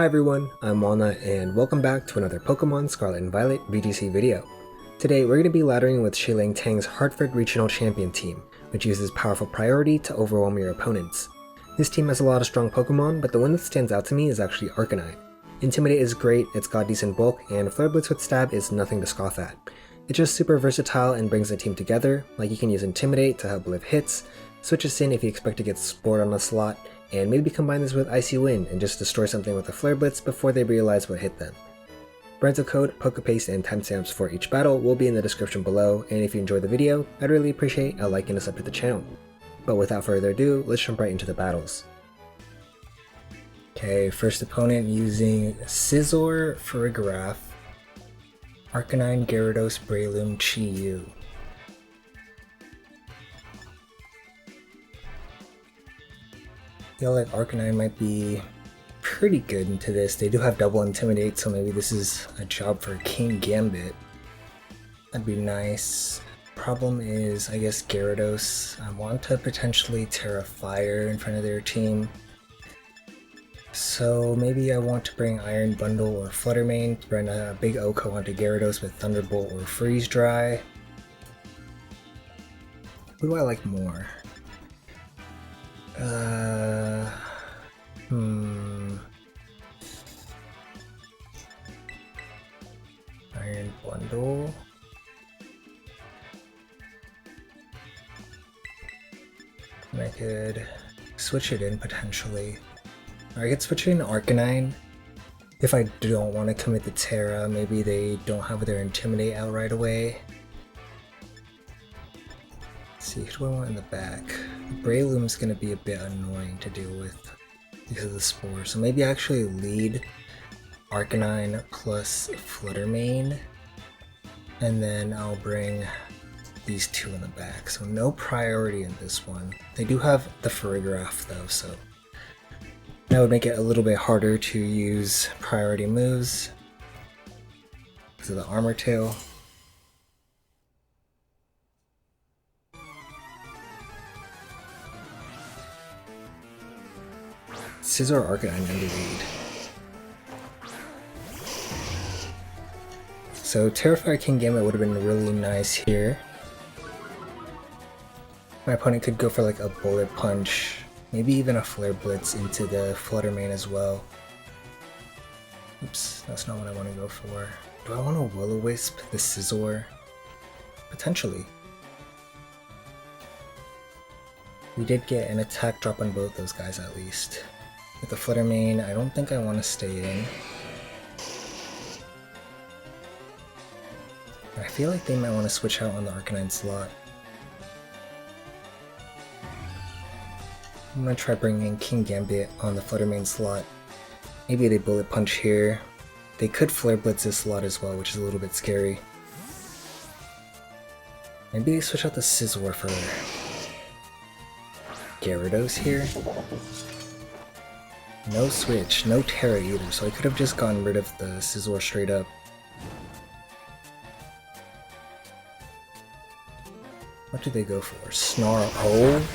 Hi everyone, I'm Walnut and welcome back to another Pokemon Scarlet and Violet VGC video. Today we're going to be laddering with Shiling Tang's Hartford Regional Champion team, which uses powerful priority to overwhelm your opponents. This team has a lot of strong Pokemon, but the one that stands out to me is actually Arcanine. Intimidate is great, it's got decent bulk, and Flare Blitz with Stab is nothing to scoff at. It's just super versatile and brings the team together, like you can use Intimidate to help live hits, switch us in if you expect to get Sport on the slot, and maybe combine this with Icy Wind and just destroy something with a Flare Blitz before they realize what hit them. Parental code, Pokepaste, and timestamps for each battle will be in the description below, and if you enjoyed the video, I'd really appreciate a like and a sub to the channel. But without further ado, let's jump right into the battles. Okay, first opponent using Scizor, Farigiraf, Arcanine, Gyarados, Breloom, Chi-Yu. I feel like Arcanine might be pretty good into this. They do have double Intimidate, so maybe this is a job for King Gambit. That'd be nice. Problem is, I guess Gyarados. I want to potentially Terra Fire in front of their team. So maybe I want to bring Iron Bundle or Flutter Mane to bring a big Oko onto Gyarados with Thunderbolt or Freeze Dry. Who do I like more? Iron Bundle. And I could switch it in potentially. Or I could switch it in Arcanine. If I don't want to commit the Terra, maybe they don't have their Intimidate out right away. Let's see, who do I want in the back? Breloom's gonna be a bit annoying to deal with because of the Spore, so maybe I actually lead Arcanine plus Flutter Mane, and then I'll bring these two in the back. So no priority in this one. They do have the Farigiraf though, so that would make it a little bit harder to use priority moves because of the Armor Tail. Scizor, Arcanine under lead. So Terrifier King Gambit would have been really nice here. My opponent could go for like a Bullet Punch, maybe even a Flare Blitz into the Flutter Mane as well. Oops, that's not what I want to go for. Do I want to Will-O-Wisp the Scizor? Potentially. We did get an attack drop on both those guys at least. With the Flutter Mane, I don't think I want to stay in. I feel like they might want to switch out on the Arcanine slot. I'm going to try bringing King Gambit on the Flutter Mane slot. Maybe they Bullet Punch here. They could Flare Blitz this slot as well, which is a little bit scary. Maybe they switch out the Scizor for Gyarados here. No switch, no Terra either, so I could have just gotten rid of the Scizor straight up. What do they go for? Snarl. Oh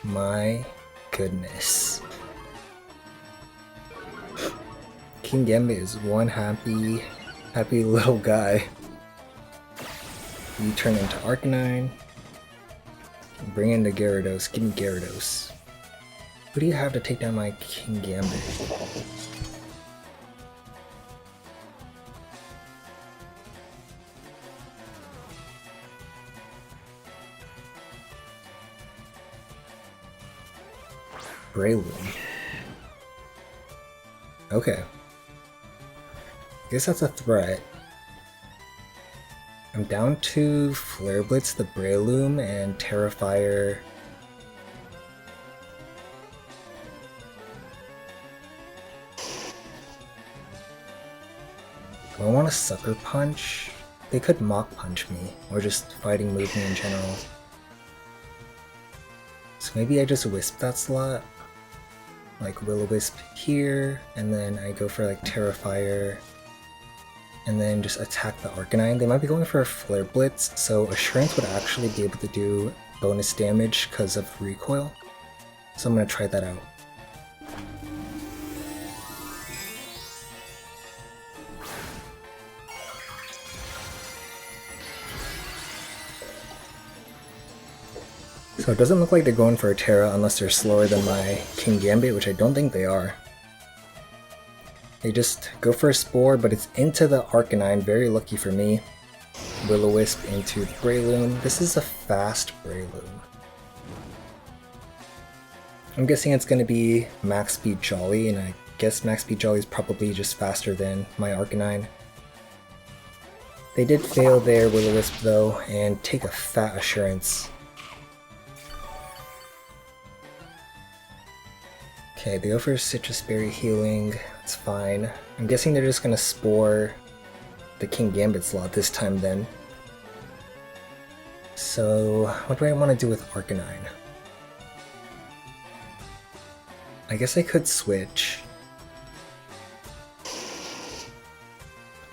my goodness. King Gambit is one happy little guy. You turn into Arcanine. Bring in the Gyarados. Give me Gyarados. What do you have to take down my King Gambit? Breloom. Okay. I guess that's a threat. I'm down to Flare Blitz the Breloom and Terra Fire. Do I want to Sucker Punch? They could Mach Punch me, or just Fighting Move me in general. So maybe I just Wisp that slot. Like Will-O-Wisp here, and then I go for like Terra Fire, and then just attack the Arcanine. They might be going for a Flare Blitz, so Assurance would actually be able to do bonus damage because of recoil. So I'm going to try that out. So it doesn't look like they're going for a Terra unless they're slower than my King Gambit, which I don't think they are. They just go for a Spore, but it's into the Arcanine, very lucky for me. Will-O-Wisp into Breloom. This is a fast Breloom. I'm guessing it's going to be Max Speed Jolly, and I guess Max Speed Jolly is probably just faster than my Arcanine. They did fail their Will-O-Wisp though, and take a fat Assurance. Okay, they go for Citrus Berry Healing, it's fine. I'm guessing they're just gonna Spore the King Gambit slot this time then. So, what do I want to do with Arcanine? I guess I could switch.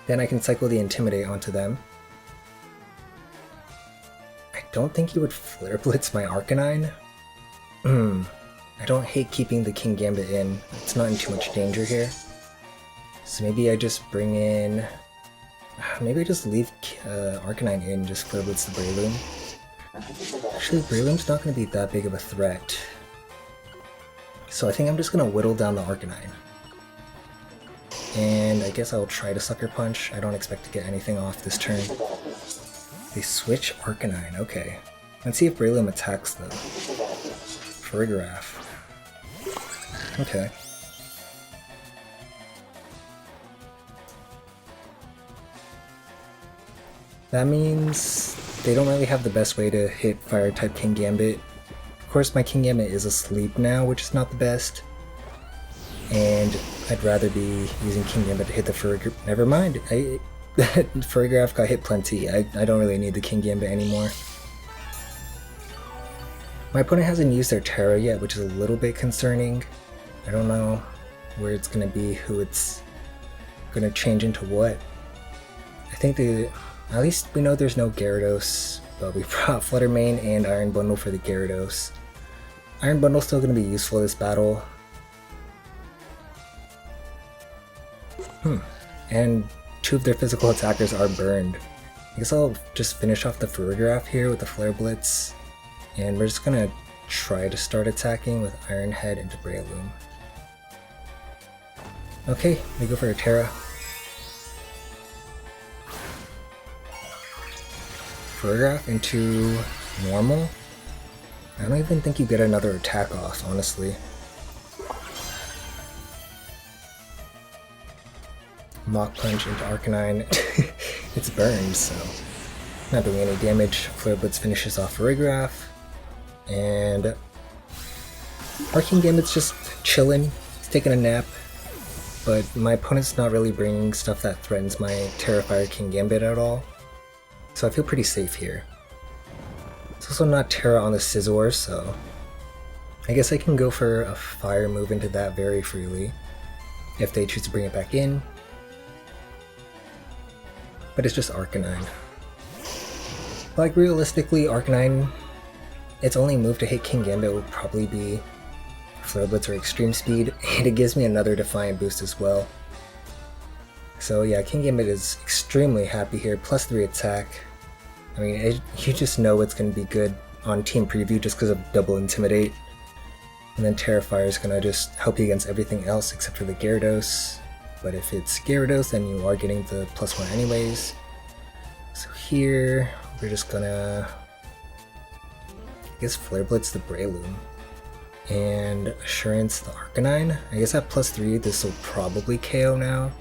Then I can cycle the Intimidate onto them. I don't think he would Flare Blitz my Arcanine. I don't hate keeping the King Gambit in. It's not in too much danger here. So maybe I just bring in... Maybe I just leave Arcanine in, just Flare Blitz the Breloom. Actually, Breloom's not going to be that big of a threat. So I think I'm just going to whittle down the Arcanine. And I guess I'll try to Sucker Punch. I don't expect to get anything off this turn. They switch Arcanine, okay. Let's see if Breloom attacks though. Farigiraf. Okay. That means they don't really have the best way to hit Fire-type King Gambit. Of course, my King Gambit is asleep now, which is not the best. And I'd rather be using King Gambit to hit the Farigiraf. Never mind, Farigiraf got hit plenty. I don't really need the King Gambit anymore. My opponent hasn't used their Terra yet, which is a little bit concerning. I don't know where it's going to be, who it's going to change into what. I think at least we know there's no Gyarados, but we brought Flutter Mane and Iron Bundle for the Gyarados. Iron Bundle's still going to be useful this battle. And two of their physical attackers are burned. I guess I'll just finish off the Farigiraf here with the Flare Blitz. And we're just gonna try to start attacking with Iron Head into Breloom. Okay, we go for a Terra. Farigiraf into normal? I don't even think you get another attack off, honestly. Mach Punch into Arcanine. It's burned, so not doing any damage. Flare Blitz finishes off Farigiraf. And our King Gambit's just chilling. He's taking a nap. But my opponent's not really bringing stuff that threatens my Terrifier King Gambit at all. So I feel pretty safe here. It's also not Terra on the Scizor, so I guess I can go for a Fire move into that very freely if they choose to bring it back in. But it's just Arcanine. Like, realistically, Arcanine, its only move to hit King Gambit would probably be Flare Blitz or Extreme Speed, and it gives me another Defiant boost as well. So yeah, King Gambit is extremely happy here, +3 attack. I mean, you just know it's going to be good on Team Preview just because of double Intimidate. And then Terrifier is going to just help you against everything else except for the Gyarados. But if it's Gyarados, then you are getting the +1 anyways. So here, we're just gonna, I guess, Flare Blitz the Breloom. And Assurance the Arcanine. I guess at +3, this will probably KO now.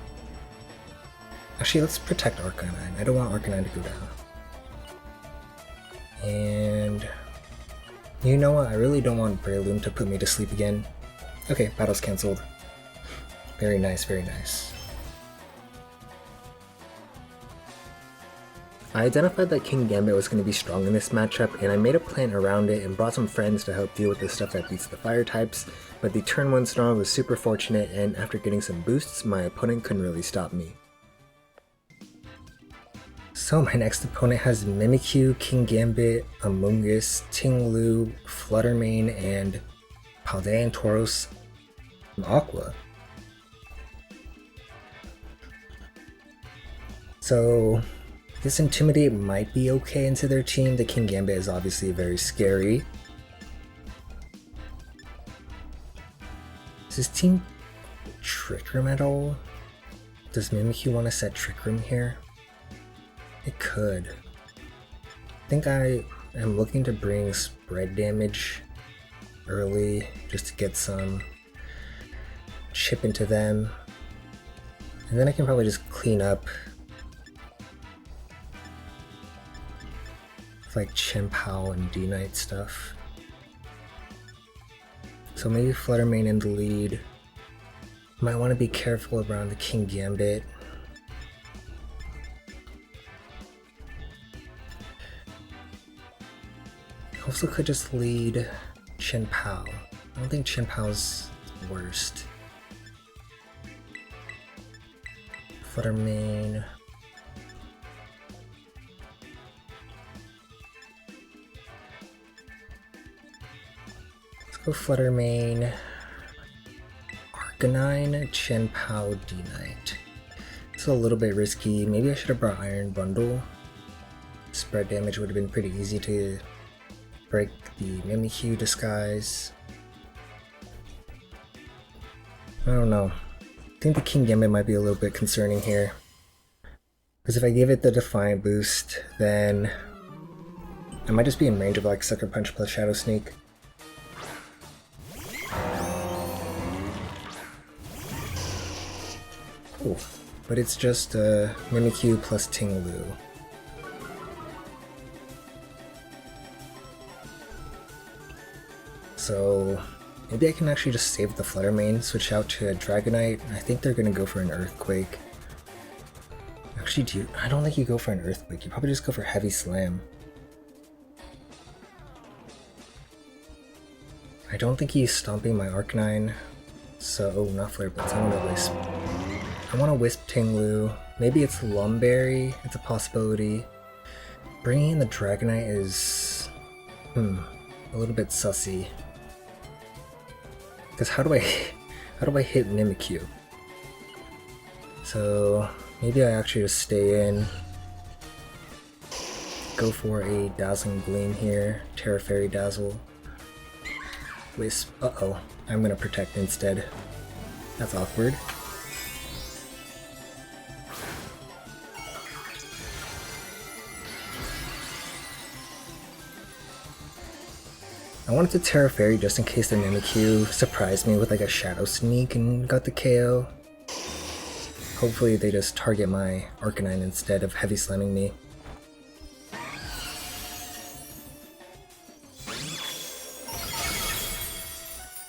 Actually, let's protect Arcanine. I don't want Arcanine to go down. And you know what? I really don't want Breloom to put me to sleep again. Okay, battle's cancelled. Very nice, very nice. I identified that King Gambit was going to be strong in this matchup, and I made a plan around it and brought some friends to help deal with the stuff that beats the fire types, but the turn 1 Snarl was super fortunate, and after getting some boosts, my opponent couldn't really stop me. So my next opponent has Mimikyu, King Gambit, Amoonguss, Ting-Lu, Flutter Mane, and Paldean Tauros Aqua. So this Intimidate might be okay into their team. The King Gambit is obviously very scary. Does this team Trick Room at all? Does Mimikyu want to set Trick Room here? It could. I think I am looking to bring spread damage early just to get some chip into them. And then I can probably just clean up with like Chien-Pao and D-Knight stuff. So maybe Flutter Mane in the lead. Might want to be careful around the King Gambit. Also could just lead Chien-Pao. I don't think Chien-Pao's worst. Flutter Mane. Let's go Flutter Mane. Arcanine, Chien-Pao, D-Knight. It's a little bit risky. Maybe I should have brought Iron Bundle. Spread damage would have been pretty easy to break the Mimikyu disguise. I don't know. I think the King Gambit might be a little bit concerning here. Because if I give it the Defiant boost, then I might just be in range of like Sucker Punch plus Shadow Sneak. Cool. But it's just Mimikyu plus Ting-Lu. So maybe I can actually just save the Flutter Mane, switch out to a Dragonite. I think they're gonna go for an Earthquake. Actually, I don't think you go for an Earthquake. You probably just go for Heavy Slam. I don't think he's stomping my Arcanine. So, oh, not Flare Blitz. I want to Wisp. I want to Wisp Ting-Lu. Maybe it's Lumberry. It's a possibility. Bringing in the Dragonite is a little bit sussy. Because how do I hit Mimikyu? So maybe I actually just stay in. Go for a Dazzling Gleam here. Terra Fairy Dazzle. Wisp. Uh-oh. I'm gonna Protect instead. That's awkward. I wanted to Terra Fairy just in case the Mimikyu surprised me with like a Shadow Sneak and got the KO. Hopefully they just target my Arcanine instead of Heavy Slamming me.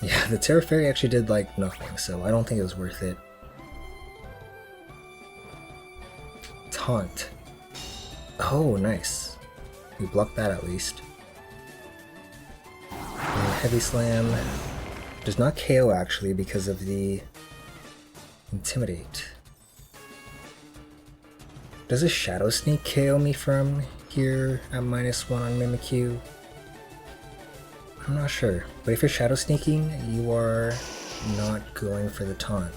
Yeah, the Terra Fairy actually did like nothing, so I don't think it was worth it. Taunt. Oh, nice. We blocked that at least. And Heavy Slam does not KO actually because of the Intimidate. Does a Shadow Sneak KO me from here at -1 on Mimikyu? I'm not sure, but if you're Shadow Sneaking, you are not going for the taunt.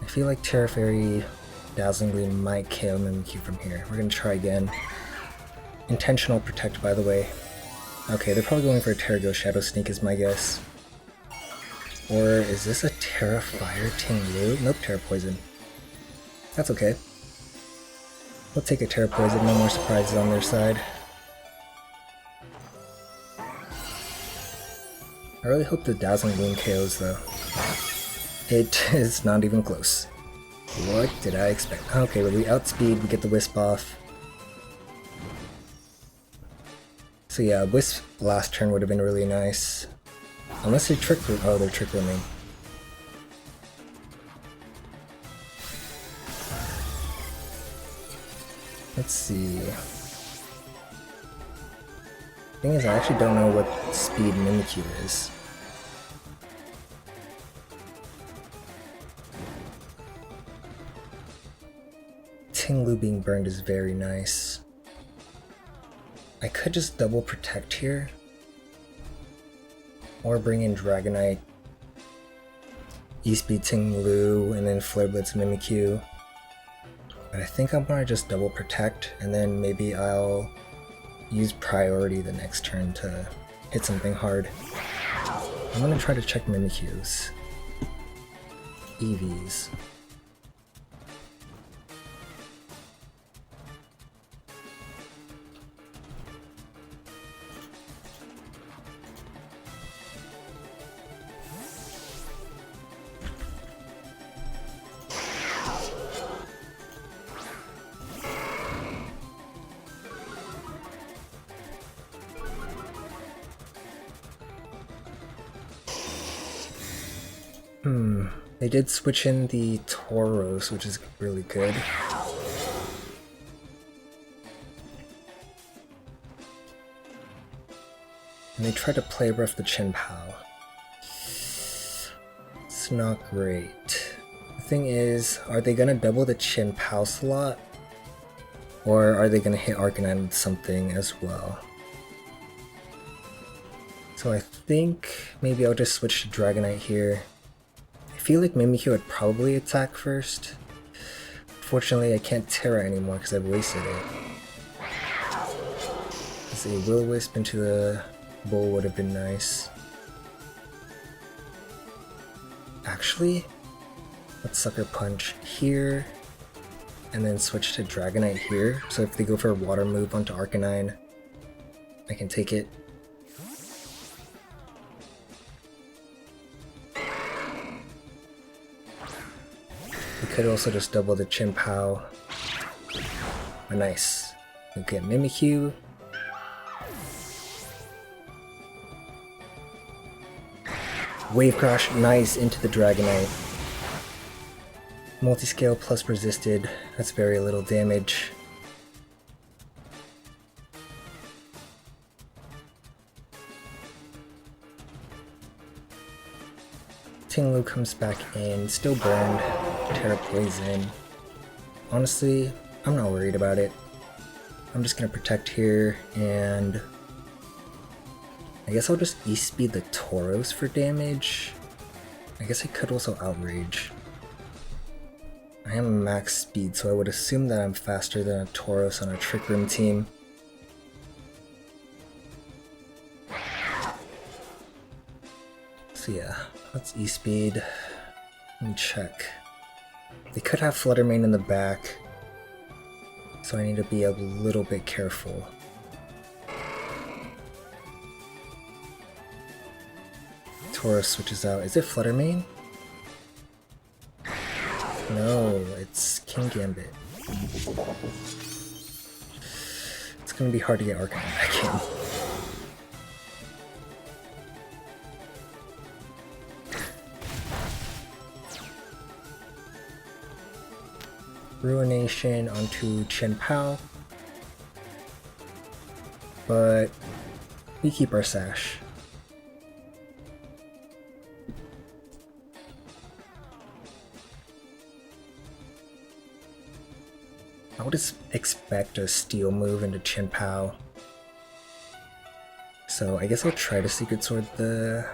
I feel like Terra Fairy Dazzling Gleam might KO Mimikyu from here. We're gonna try again. Intentional Protect, by the way. Okay, they're probably going for a Terra Ghost Shadow Sneak is my guess. Or is this a Terra Fire Ting-Lu? Nope, Terra Poison. That's okay. We'll take a Terra Poison, no more surprises on their side. I really hope the Dazzling Gleam KOs though. It is not even close. What did I expect? Okay, but we outspeed, we get the Wisp off. So yeah, Wisp last turn would have been really nice. Unless they Trick Room. Oh, they're Trick Rooming. Let's see. Thing is, I actually don't know what speed Mimikyu is. Ting-Lu being burned is very nice. I could just double Protect here. Or bring in Dragonite, E-Speed Ting-Lu, and then Flare Blitz Mimikyu. But I think I'm gonna just double Protect, and then maybe I'll use Priority the next turn to hit something hard. I'm gonna try to check Mimikyu's EVs. They did switch in the Tauros, which is really good. And they tried to play rough the Chien-Pao. It's not great. The thing is, are they gonna double the Chien-Pao slot? Or are they gonna hit Arcanine with something as well? So I think maybe I'll just switch to Dragonite here. I feel like Mimikyu would probably attack first. Fortunately, I can't Terra anymore because I've wasted it. Because a Will-O-Wisp into the bowl would have been nice. Actually, let's Sucker Punch here, and then switch to Dragonite here. So if they go for a Water move onto Arcanine, I can take it. We could also just double the Chien-Pao. Oh, nice. We get Mimikyu. Wave Crash, nice, into the Dragonite. Multiscale plus resisted, that's very little damage. Tinglu comes back in, still burned. Terra Poison. Honestly, I'm not worried about it. I'm just gonna protect here, and I guess I'll just E-Speed the Tauros for damage. I guess I could also Outrage. I am max speed, so I would assume that I'm faster than a Tauros on a Trick Room team. So yeah, let's E-Speed. Let me check. They could have Flutter Mane in the back, so I need to be a little bit careful. Tauros switches out. Is it Flutter Mane? No, it's King Gambit. It's gonna be hard to get Arcanine back in. Ruination onto Chien-Pao, but we keep our Sash. I would expect a Steel move into Chien-Pao, so I guess I'll try to Secret Sword the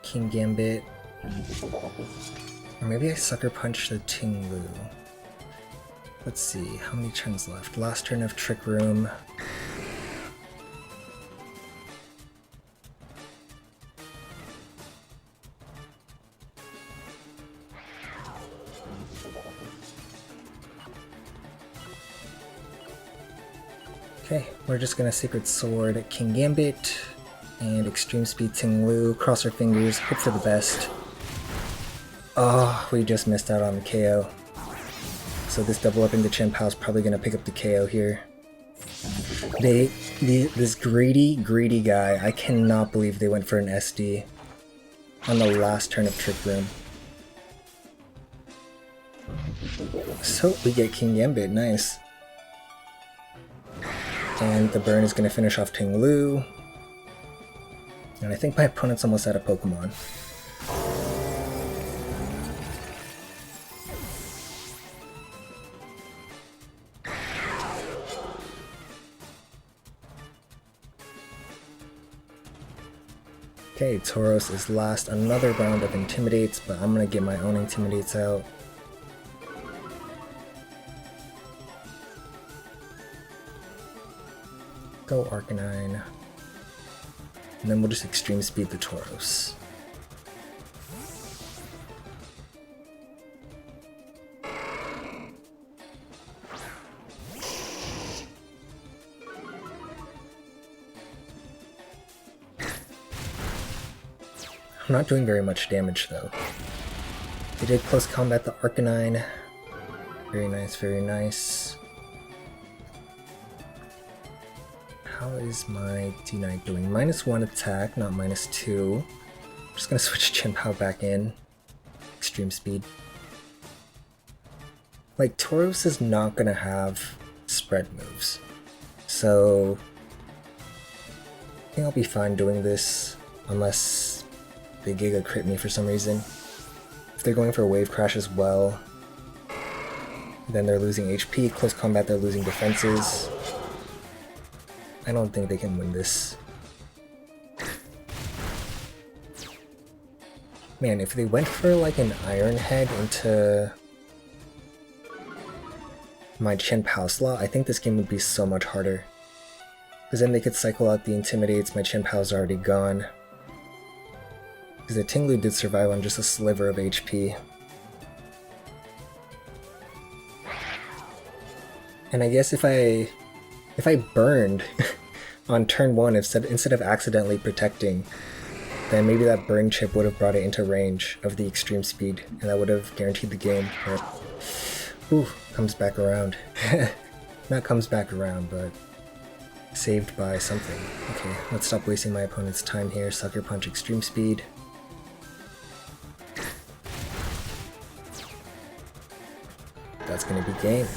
King Gambit, or maybe I Sucker Punch the Tinglu. Let's see, how many turns left? Last turn of Trick Room. Okay, we're just gonna Secret Sword King Gambit and Extreme Speed Tinglu, cross our fingers, hope for the best. Oh, we just missed out on the KO. So this double up into Chien-Pao is probably gonna pick up the KO here. This greedy guy, I cannot believe they went for an SD on the last turn of Trick Room. So we get King Gambit, nice. And the burn is gonna finish off Tinglu. And I think my opponent's almost out of Pokemon. Okay, Tauros is last. Another round of Intimidates, but I'm gonna get my own Intimidates out. Go Arcanine. And then we'll just Extreme Speed the Tauros. I'm not doing very much damage though. They did close combat the Arcanine. Very nice, very nice. How is my D9 doing? -1 attack, not -2. I'm just gonna switch Chien-Pao back in. Extreme speed. Like, Tauros is not gonna have spread moves. So I think I'll be fine doing this, unless they Giga crit me for some reason. If they're going for a Wave Crash as well, then they're losing HP, close combat they're losing defenses. I don't think they can win this. Man, if they went for like an Iron Head into my Chien-Pao slot, I think this game would be so much harder. Because then they could cycle out the Intimidates, my Chien-Pao's already gone. Because the Tinglu did survive on just a sliver of HP. And I guess if I burned on turn 1 instead of accidentally protecting, then maybe that burn chip would have brought it into range of the extreme speed, and that would have guaranteed the game. But, ooh, comes back around. Not comes back around, but saved by something. Okay, let's stop wasting my opponent's time here. Sucker Punch extreme speed. That's gonna be game.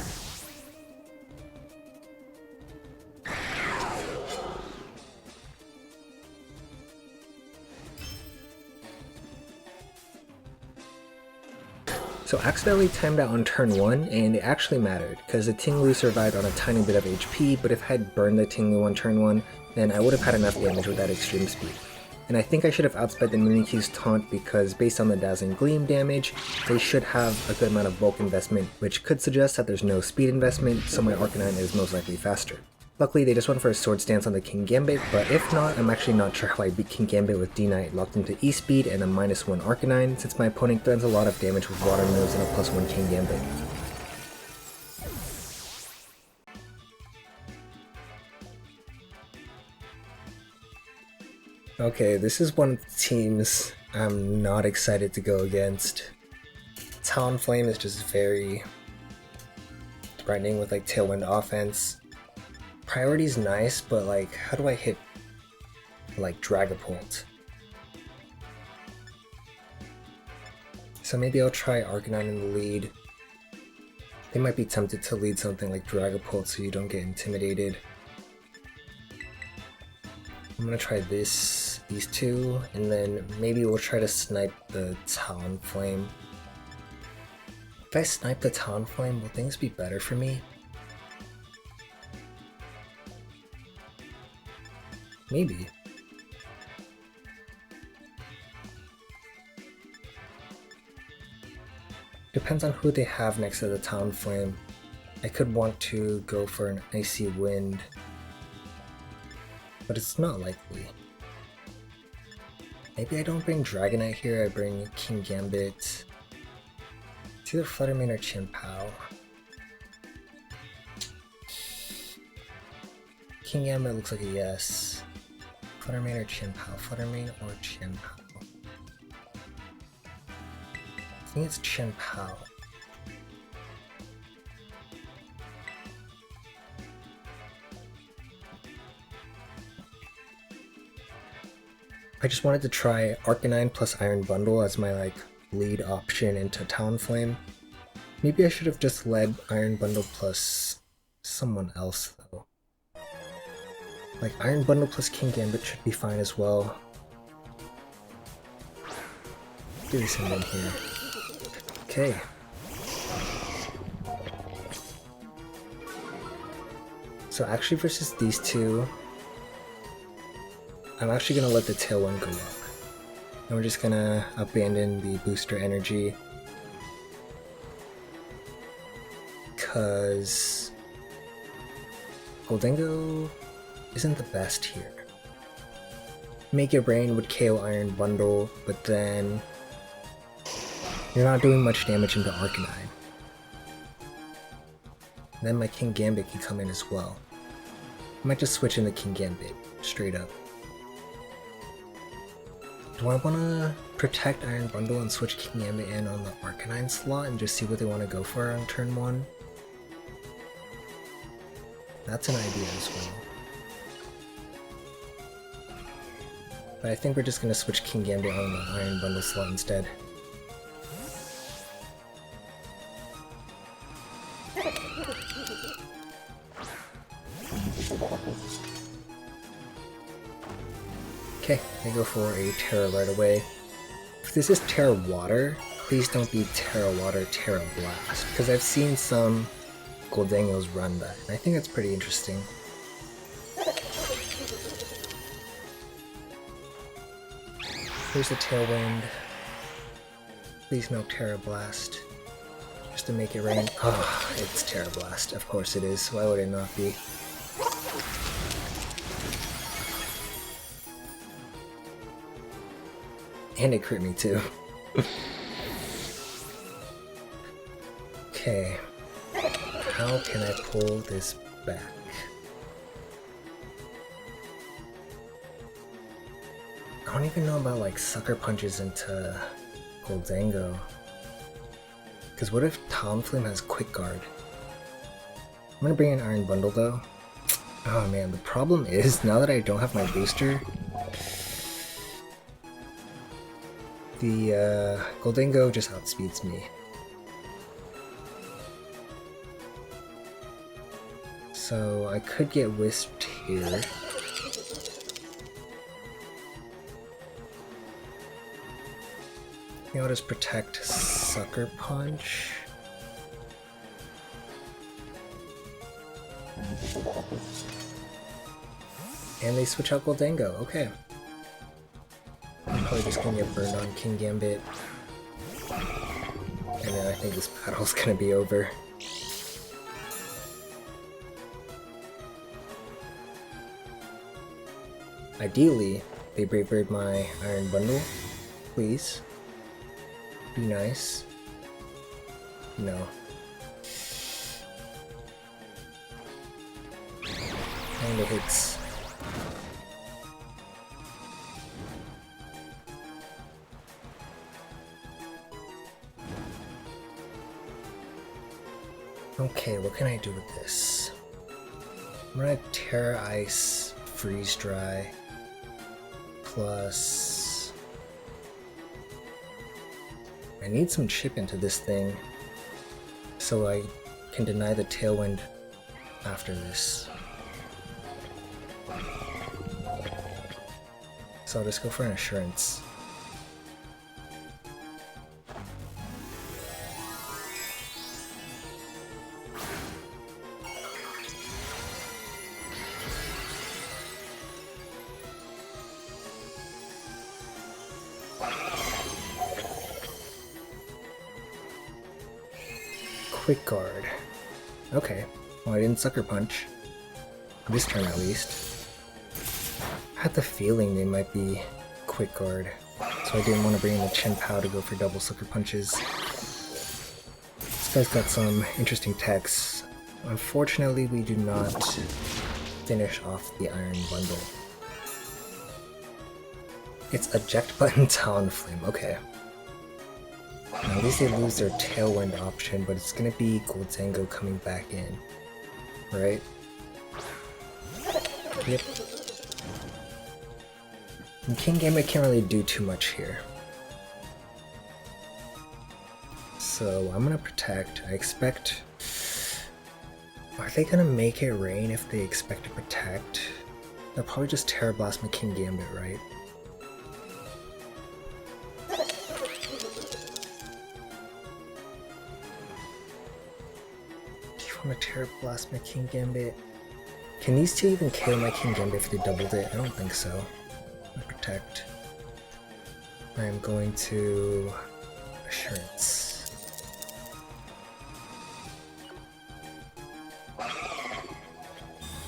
So accidentally timed out on turn 1, and it actually mattered, because the Tinglu survived on a tiny bit of HP, but if I had burned the Tinglu on turn 1, then I would have had enough damage with that extreme speed. And I think I should have outsped the Mimikyu's taunt, because based on the Dazzling Gleam damage, they should have a good amount of bulk investment, which could suggest that there's no speed investment, so my Arcanine is most likely faster. Luckily, they just went for a Sword Stance on the King Gambit, but if not, I'm actually not sure how I beat King Gambit with D-Knight locked into E-Speed and a -1 Arcanine, since my opponent threatens a lot of damage with Water moves and a +1 King Gambit. Okay, this is one of the teams I'm not excited to go against. Talonflame is just very threatening with like Tailwind offense. Priority's nice, but like, how do I hit like Dragapult? So maybe I'll try Arcanine in the lead. They might be tempted to lead something like Dragapult so you don't get intimidated. I'm gonna try these two, and then maybe we'll try to snipe the Talonflame. If I snipe the Talonflame, will things be better for me? Maybe. Depends on who they have next to the Talonflame. I could want to go for an Icy Wind, but it's not likely. Maybe I don't bring Dragonite here, I bring King Gambit. It's either Fluttermane or Chien-Pao. King Gambit looks like a yes. Fluttermane or Chien-Pao? Fluttermane or Chien-Pao? I think it's Chien-Pao. I just wanted to try Arcanine plus Iron Bundle as my like lead option into Talonflame. Maybe I should have just led Iron Bundle plus someone else though. Like, Iron Bundle plus King Gambit should be fine as well. Do some in here. Okay. So actually versus these two, I'm actually gonna let the Tailwind go up. And we're just gonna abandon the booster energy. Cause Goldengo isn't the best here. Make Your Brain would KO Iron Bundle, but then you're not doing much damage into Arcanine. Then my King Gambit can come in as well. I might just switch in the King Gambit, straight up. Do I want to protect Iron Bundle and switch King Gambit in on the Arcanine slot and just see what they want to go for on turn 1? That's an idea as well. But I think we're just going to switch King Gambit on the Iron Bundle slot instead. Okay, I go for a Terra right away. If this is Terra Water, please don't be Terra Water, Terra Blast, because I've seen some Goldengos run that, and I think that's pretty interesting. Here's the Tailwind. Please no Terra Blast. Just to make it rain. Oh, it's Terra Blast. Of course it is. Why would it not be? And it crit me too. Okay. How can I pull this back? I don't even know about like Sucker Punches into Goldango. Because what if Talonflame has Quick Guard? I'm gonna bring in Iron Bundle though. Oh man, the problem is now that I don't have my booster, the Goldango just outspeeds me. So I could get Wisped here. Maybe I'll just protect Sucker Punch. And they switch out Goldango, okay. I'm probably just gonna get burned on King Gambit. And then I think this battle's gonna be over. Ideally, they Brave Bird my Iron Bundle. Please. Be nice. No. And it hits. Okay, what can I do with this? I'm gonna Terra Ice, Freeze Dry, plus... I need some chip into this thing so I can deny the Tailwind after this. So I'll just go for an Assurance. Quick Guard. Okay. Well, I didn't Sucker Punch. This turn at least. I had the feeling they might be Quick Guard, so I didn't want to bring in the Chin Pow to go for double Sucker Punches. This guy's got some interesting techs. Unfortunately, we do not finish off the Iron Bundle. It's Eject Button Talonflame, okay. Now, at least they lose their Tailwind option, but it's gonna be Goldango coming back in, right? Yep. And King Gambit can't really do too much here. So I'm gonna protect. I expect... Are they gonna make it rain if they expect to protect? They'll probably just Terra Blast my King Gambit, right? I'm gonna Terra Blast my King Gambit. Can these two even KO my King Gambit if they doubled it? I don't think so. I'm gonna protect. I am going to Assurance.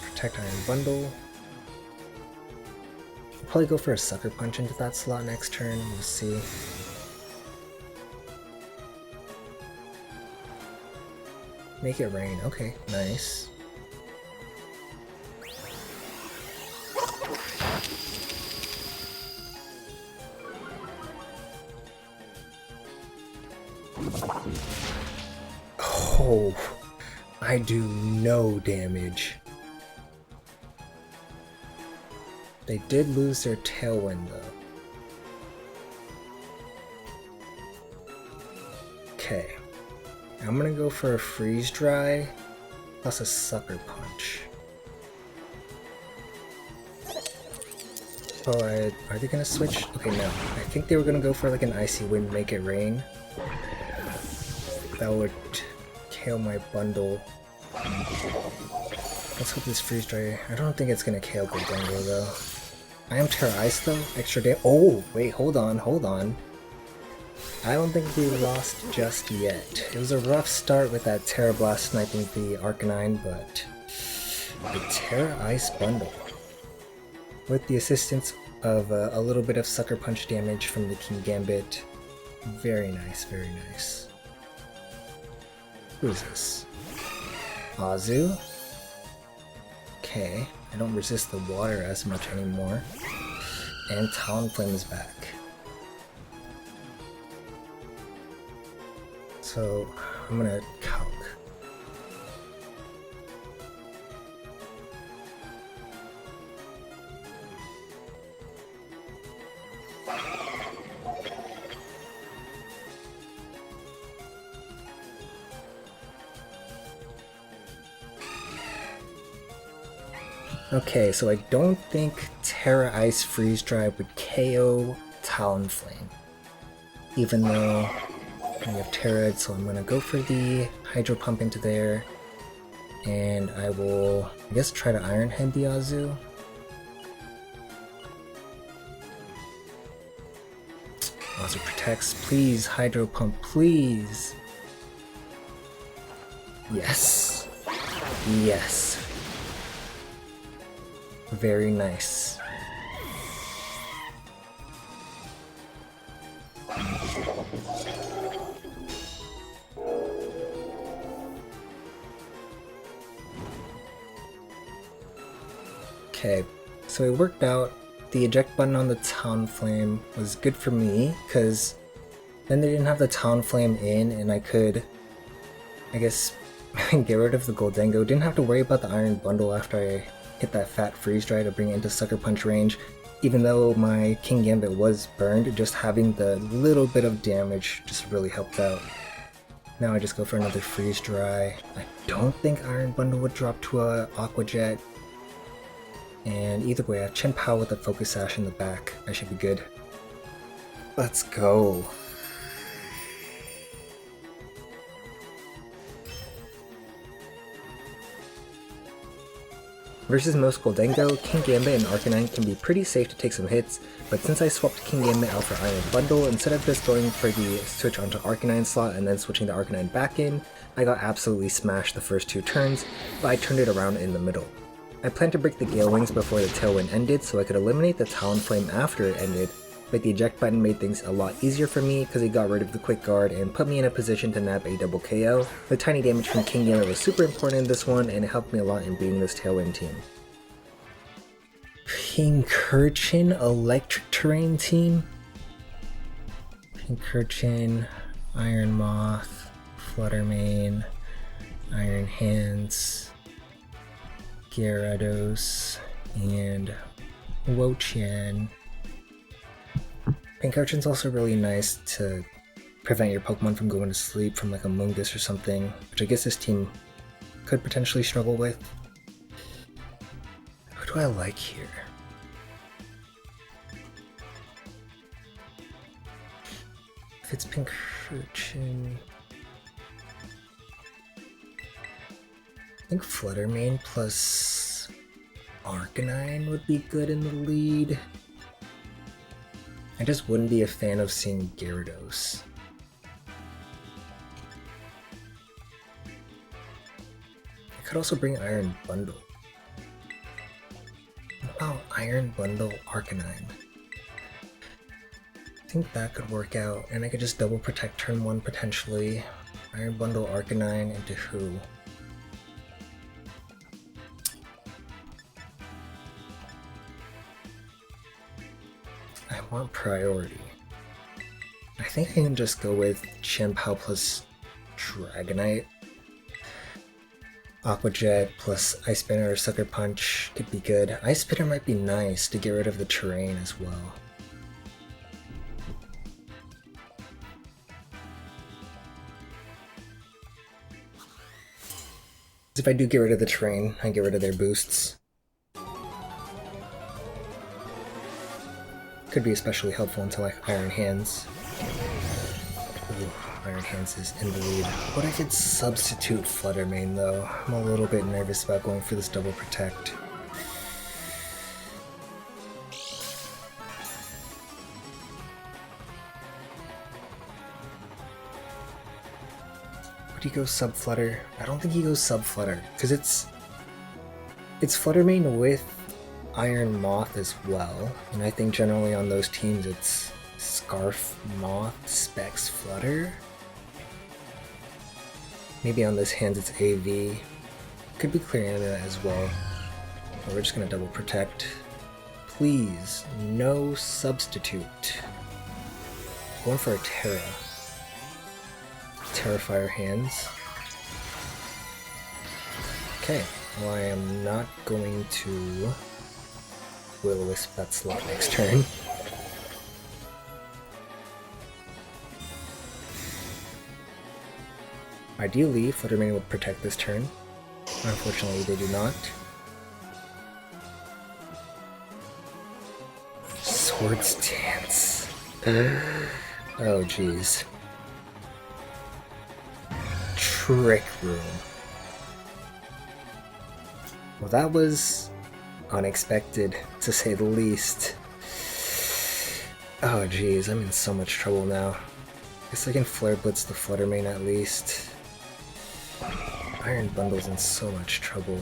Protect Iron Bundle. I'll probably go for a Sucker Punch into that slot next turn. We'll see. Make it rain. Okay, nice. Oh, I do no damage. They did lose their Tailwind though. Okay, I'm gonna go for a Freeze Dry plus a Sucker Punch. Oh, are they gonna switch? Okay, no. I think they were gonna go for like an Icy Wind, Make It Rain. That would KO my bundle. Let's hope this Freeze Dry... I don't think it's gonna KO Goldengo though. I am Terra Ice though. Extra damage. Oh, wait, hold on. I don't think we lost just yet. It was a rough start with that Terra Blast sniping the Arcanine, but the Terra Ice bundle, with the assistance of a little bit of Sucker Punch damage from the King Gambit. Very nice, very nice. Who is this? Azu? Okay, I don't resist the water as much anymore. And Talonflame is back. So, I'm gonna calc. Okay, so I don't think Terra Ice Freeze Dry would KO Talonflame. Even though we have Terra, so I'm gonna go for the Hydro Pump into there. And I will, I guess, try to Iron Head the Azu. Azu protects, please, Hydro Pump, please! Yes. Yes. Very nice. Okay, so it worked out. The eject button on the Talonflame was good for me, because then they didn't have the Talonflame in, and I could, I guess, get rid of the Goldengo. Didn't have to worry about the Iron Bundle after I hit that fat Freeze Dry to bring it into Sucker Punch range. Even though my King Gambit was burned, just having the little bit of damage just really helped out. Now I just go for another Freeze Dry. I don't think Iron Bundle would drop to a Aqua Jet. And either way, I have Chen Pao with a Focus Sash in the back. I should be good. Let's go. Versus most Goldengo, King Gambit and Arcanine can be pretty safe to take some hits, but since I swapped King Gambit out for Iron Bundle, instead of just going for the switch onto Arcanine slot and then switching the Arcanine back in, I got absolutely smashed the first two turns, but I turned it around in the middle. I planned to break the Gale Wings before the Tailwind ended so I could eliminate the Talonflame after it ended, but the eject button made things a lot easier for me because it got rid of the quick guard and put me in a position to nab a double KO. The tiny damage from King Gambit was super important in this one and it helped me a lot in beating this Tailwind team. Pincurchin Electric Terrain team? Pincurchin, Iron Moth, Fluttermane, Iron Hands, Gyarados, and Wo-Chien. Pincurchin's also really nice to prevent your Pokemon from going to sleep from like a Mungus or something, which I guess this team could potentially struggle with. Who do I like here? If it's Pincurchin, I think Fluttermane plus Arcanine would be good in the lead. I just wouldn't be a fan of seeing Gyarados. I could also bring Iron Bundle. What about Iron Bundle Arcanine? I think that could work out, and I could just double protect turn 1 potentially. Iron Bundle Arcanine into who? I want priority. I think I can just go with Chen Pao plus Dragonite. Aqua Jet plus Ice Spinner or Sucker Punch could be good. Ice Spinner might be nice to get rid of the terrain as well. If I do get rid of the terrain, I get rid of their boosts. Could be especially helpful until like Iron Hands. Ooh, Iron Hands is in the lead. What if it's substitute Flutter Mane though? I'm a little bit nervous about going for this double protect. Would he go sub Flutter? I don't think he goes sub Flutter because it's Flutter Mane with Iron Moth as well, and I think generally on those teams it's Scarf, Moth, Specs, Flutter. Maybe on this hand it's AV. Could be Clearana as well. But we're just gonna double protect. Please, no substitute. Going for a Terra. Terrifier hands. Okay, well I am not going to Will-O-Wisp that slot next turn. Ideally, Flutter Mane would protect this turn. Unfortunately, they do not. Swords Dance. Oh jeez. Trick Room. Well, that was unexpected, to say the least. Oh geez, I'm in so much trouble now. Guess I can Flare Blitz the Flutter Mane at least. Iron Bundle's in so much trouble.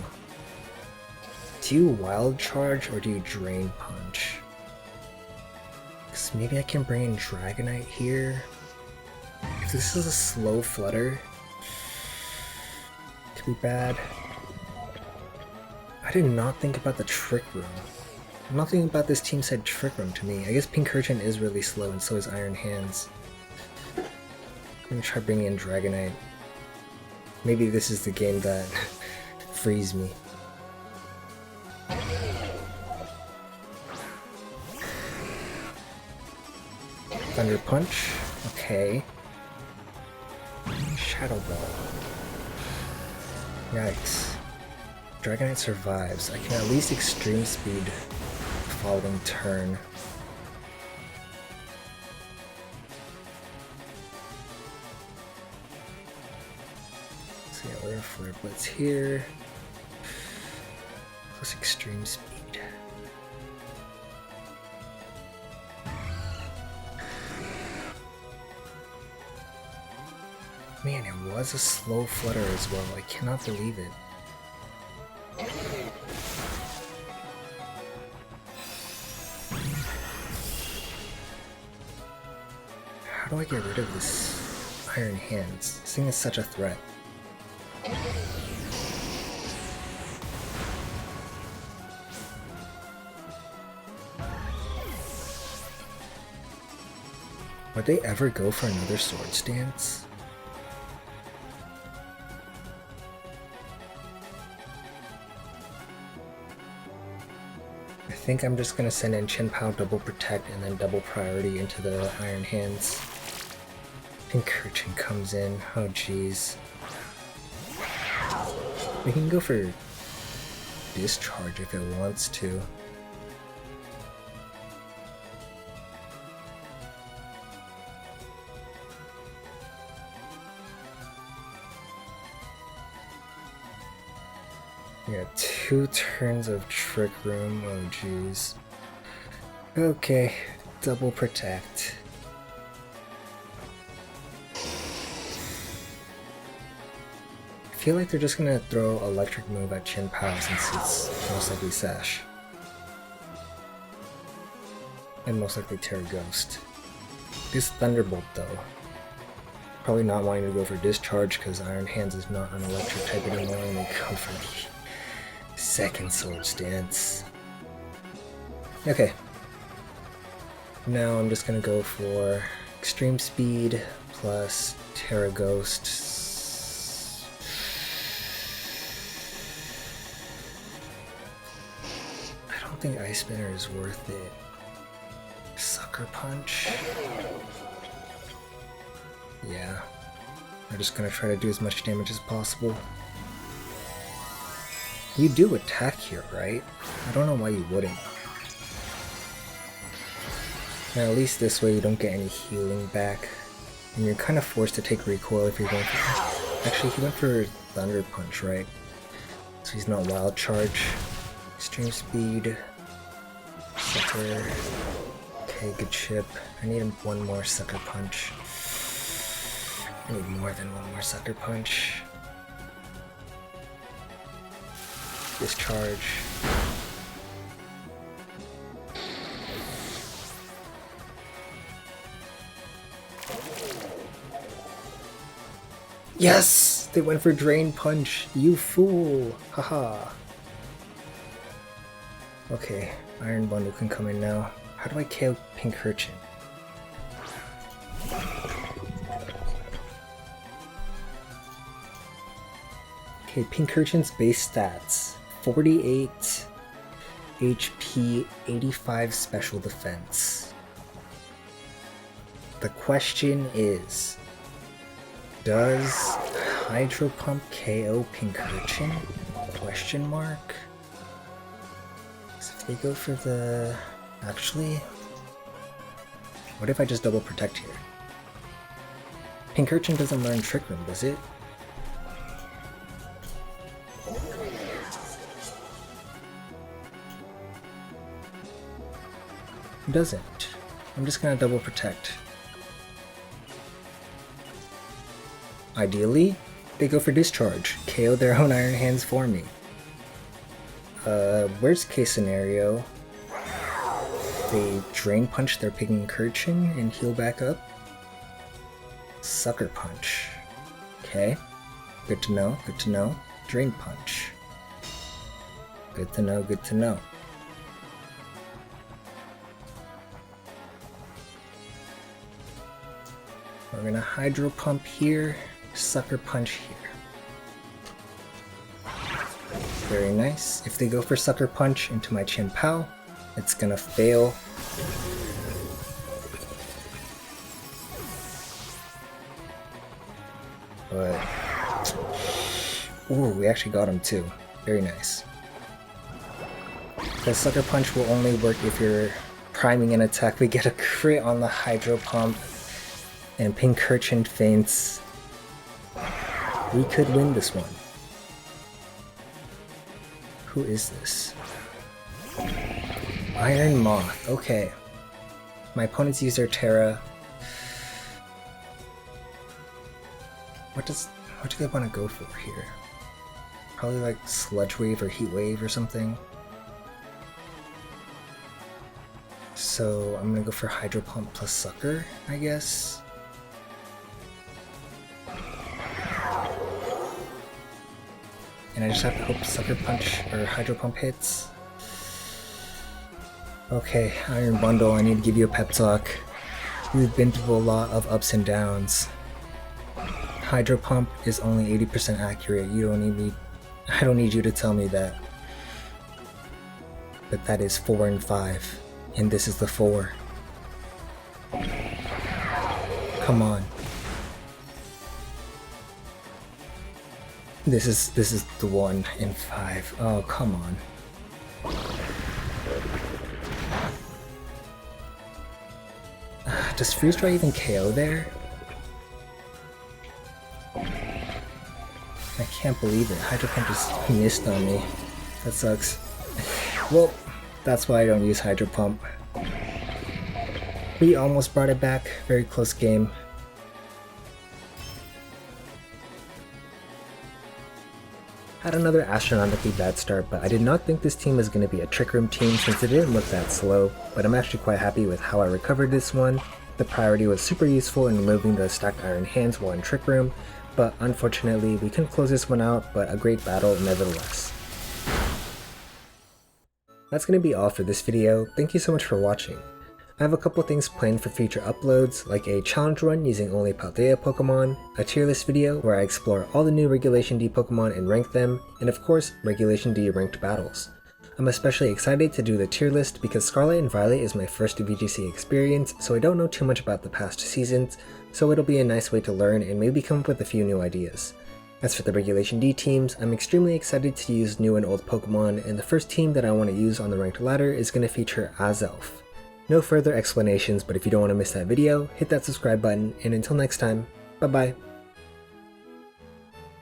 Do you Wild Charge or do you Drain Punch? Because maybe I can bring in Dragonite here. If this is a slow Flutter, it could be bad. I did not think about the Trick Room. Nothing about this team said Trick Room to me. I guess Pincurchin is really slow and so is Iron Hands. I'm gonna try bringing in Dragonite. Maybe this is the game that frees me. Thunder Punch. Okay. Shadow Ball. Yikes. Dragonite survives. I can at least Extreme Speed the following turn. So yeah, we're gonna Flare Blitz here. Plus Extreme Speed. Man, it was a slow Flutter as well. I cannot believe it. How do I get rid of this Iron Hands? This thing is such a threat. Would they ever go for another Swords Dance? I think I'm just gonna send in Chien-Pao, double protect, and then double priority into the Iron Hands. Pincurchin comes in. Oh jeez. We can go for Discharge if it wants to. Yeah, 2 turns of Trick Room. Oh jeez. Okay, double protect. I feel like they're just gonna throw Electric Move at Chien-Pao since it's most likely Sash. And most likely Terra Ghost. This Thunderbolt though. Probably not wanting to go for Discharge because Iron Hands is not an electric type anymore, and they go for the second Swords Dance. Okay. Now I'm just gonna go for Extreme Speed plus Terra Ghost. don't think Ice Spinner is worth it. Sucker Punch? Yeah. I'm just gonna try to do as much damage as possible. You do attack here, right? I don't know why you wouldn't. Now at least this way you don't get any healing back. And you're kind of forced to take recoil if you're going for... Actually, he went for Thunder Punch, right? So he's not Wild Charge. Extreme Speed. Sucker. Okay, good chip. I need one more Sucker Punch. I need more than one more Sucker Punch. Discharge. Yes! They went for Drain Punch! You fool! Haha! Okay, Iron Bundle can come in now. How do I KO Pincurchin? Okay, Pincurchin's base stats. 48 HP, 85 special defense. The question is, does Hydro Pump KO Pincurchin? Question mark? So if they go for the... Actually, what if I just double protect here? Pincurchin doesn't learn Trick Room, does it? It doesn't. I'm just gonna double protect. Ideally, they go for Discharge, KO their own Iron Hands for me. Worst case scenario, they Drain Punch their Pincurchin and heal back up. Sucker Punch. Okay, good to know, good to know. Drain Punch. Good to know, good to know. We're gonna Hydro Pump here, Sucker Punch here. Very nice. If they go for Sucker Punch into my Chin Pao, it's gonna fail. But... ooh, we actually got him too. Very nice. The Sucker Punch will only work if you're priming an attack. We get a crit on the Hydro Pump. And Pincurchin faints. We could win this one. Who is this? Iron Moth. Okay. My opponents use their Terra. What do they want to go for here? Probably like Sludge Wave or Heat Wave or something. So I'm gonna go for Hydro Pump plus Sucker, I guess. And I just have to hope Sucker Punch or Hydro Pump hits. Okay, Iron Bundle, I need to give you a pep talk. You've been through a lot of ups and downs. Hydro Pump is only 80% accurate. You don't need me. I don't need you to tell me that. But that is 4 and 5, and this is the 4. Come on. This is the 1 and 5. Oh, come on. Does Freeze Dry even KO there? I can't believe it. Hydro Pump just missed on me. That sucks. Well, that's why I don't use Hydro Pump. We almost brought it back. Very close game. Had another astronomically bad start, but I did not think this team was going to be a Trick Room team since it didn't look that slow, but I'm actually quite happy with how I recovered this one. The priority was super useful in removing the stacked Iron Hands while in Trick Room, but unfortunately we couldn't close this one out, but a great battle nevertheless. That's going to be all for this video. Thank you so much for watching. I have a couple things planned for future uploads, like a challenge run using only Paldea Pokemon, a tier list video where I explore all the new Regulation D Pokemon and rank them, and of course, Regulation D ranked battles. I'm especially excited to do the tier list because Scarlet and Violet is my first VGC experience, so I don't know too much about the past seasons, so it'll be a nice way to learn and maybe come up with a few new ideas. As for the Regulation D teams, I'm extremely excited to use new and old Pokemon, and the first team that I want to use on the ranked ladder is going to feature Azelf. No further explanations, but if you don't want to miss that video, hit that subscribe button, and until next time, bye bye.